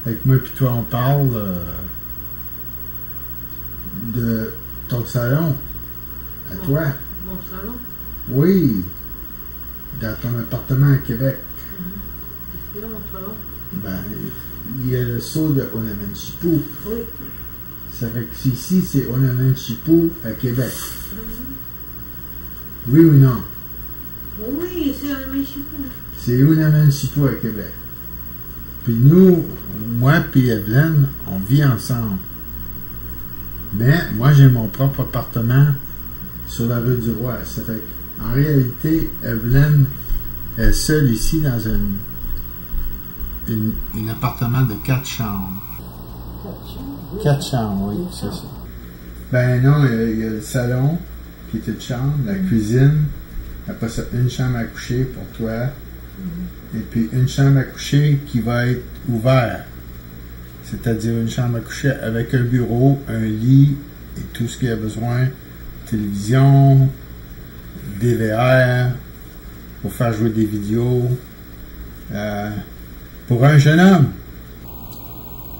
avec moi puis toi, on parle de ton salon, à toi. Mon salon? Oui, dans ton appartement à Québec. Qu'est-ce qu'il y a, mon salon? Ben, il y a le saut de Onamanshipu. Oui. Ça fait que ici, c'est Onamanshipu à Québec. Oui ou non? Oui, c'est un Mexico. C'est Onamanshipu à Québec. Puis nous, moi puis Evelyne, on vit ensemble. Mais moi, j'ai mon propre appartement sur la rue du Roi. Ça fait qu'en réalité, Evelyne est seule ici dans un appartement de 4 chambres. 4 chambres, oui, c'est ça. Ben non, il y a le salon qui est une chambre, la cuisine, après ça, une chambre à coucher pour toi, et puis une chambre à coucher qui va être ouverte. C'est-à-dire une chambre à coucher avec un bureau, un lit et tout ce qu'il y a besoin. Télévision, DVR, pour faire jouer des vidéos. Pour un jeune homme.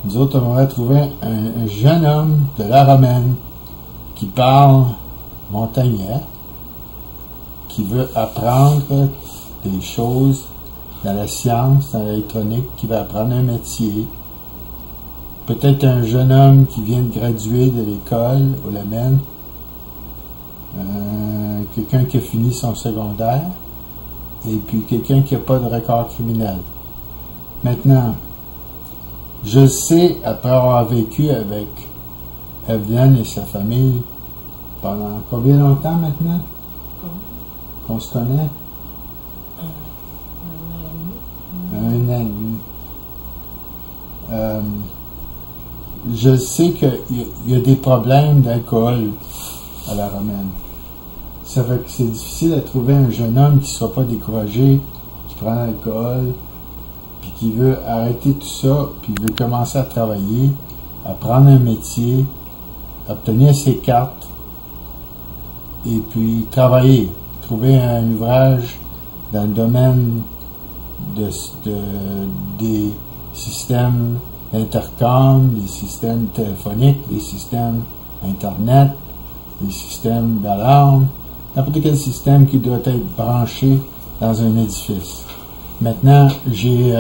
Nous autres, on aurait trouvé un jeune homme de la Romaine qui parle montagnais, qui veut apprendre des choses dans la science, dans l'électronique, qui veut apprendre un métier. Peut-être un jeune homme qui vient de graduer de l'école au Lamenne, quelqu'un qui a fini son secondaire, et puis quelqu'un qui n'a pas de record criminel. Maintenant, je sais, après avoir vécu avec Evelyne et sa famille pendant combien longtemps maintenant qu'on se connaît? Un an et demi. Je sais qu'il y a des problèmes d'alcool à la Romaine. Ça fait que c'est difficile de trouver un jeune homme qui ne sera pas découragé, qui prend l'alcool, puis qui veut arrêter tout ça, puis veut commencer à travailler, apprendre un métier, obtenir ses cartes, et puis travailler, trouver un ouvrage dans le domaine des systèmes intercom, des systèmes téléphoniques, des systèmes Internet, des systèmes d'alarme, n'importe quel système qui doit être branché dans un édifice. Maintenant, j'ai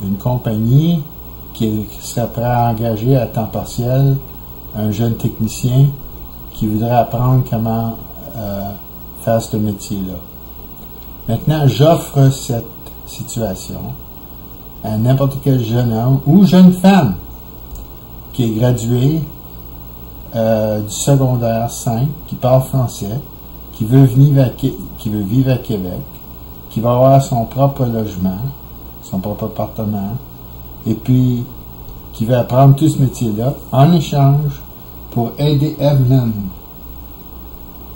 une compagnie qui serait prête à engager à temps partiel un jeune technicien qui voudrait apprendre comment faire ce métier-là. Maintenant, j'offre cette situation à n'importe quel jeune homme ou jeune femme qui est gradué du secondaire 5, qui parle français, qui veut vivre à Québec, qui va avoir son propre logement, son propre appartement, et puis qui veut apprendre tout ce métier-là en échange pour aider Evelyne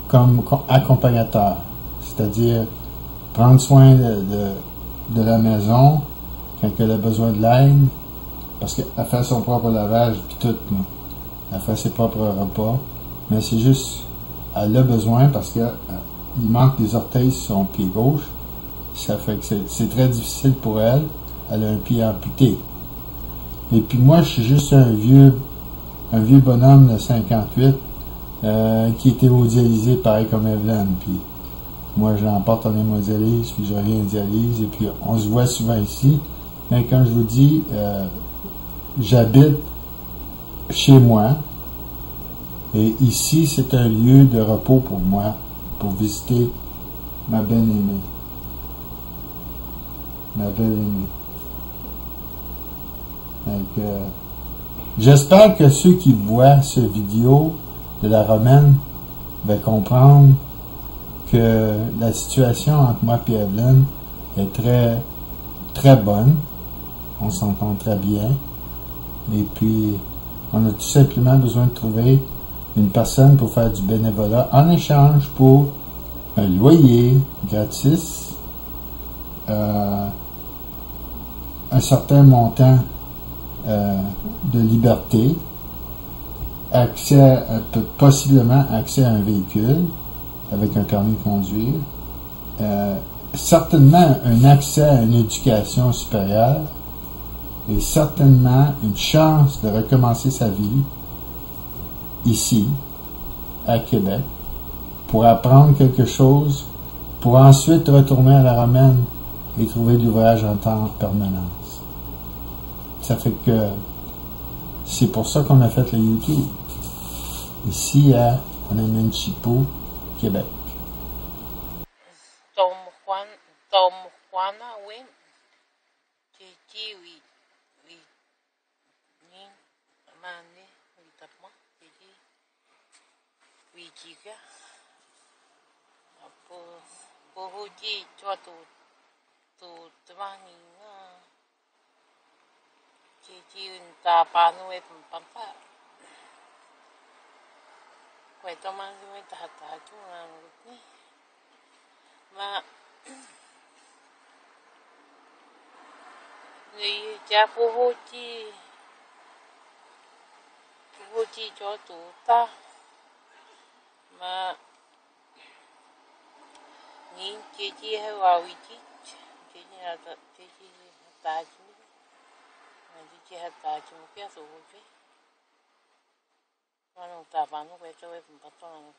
comme accompagnateur, c'est-à-dire prendre soin de la maison quand elle a besoin de l'aide, parce qu'elle fait son propre lavage puis tout, là. Elle fait ses propres repas, mais c'est juste, elle a besoin parce qu'il manque des orteils sur son pied gauche. Ça fait que c'est très difficile pour elle. Elle a un pied amputé. Et puis moi, je suis juste un vieux bonhomme de 58 qui est hémodialysé pareil comme Evelyne. Puis moi, je l'emporte en hémodialyse, puis je reviens en dialyse, et puis on se voit souvent ici. Mais quand je vous dis, j'habite chez moi, et ici, c'est un lieu de repos pour moi, pour visiter ma bien-aimée. Ma belle-aimée. Donc, j'espère que ceux qui voient ce vidéo de la Romaine vont comprendre que la situation entre moi et Evelyne est très, très bonne. On s'entend très bien. Et puis, on a tout simplement besoin de trouver une personne pour faire du bénévolat en échange pour un loyer gratis, un certain montant de liberté, possiblement accès à un véhicule avec un permis de conduire, certainement un accès à une éducation supérieure et certainement une chance de recommencer sa vie ici, à Québec, pour apprendre quelque chose, pour ensuite retourner à la Romaine et trouver de l'ouvrage en temps permanence. Ça fait que c'est pour ça qu'on a fait le YouTube. Ici à Onamachipo, Québec. Tom Juana Wen, Chichi we Nin Mane, we Tapma, Chichi, we Chica, Pohuji, Chotu, Tmani, Chichi, Tapano, Pampa. Quay toman với tata chúng là một mà người cha phô chi cho tụ ta mà nhìn chị hay vào vị trí chị là chị ta chứ mà chị ta chứ một cái số cái mà nó ta bán nó quay cho em bắt đầu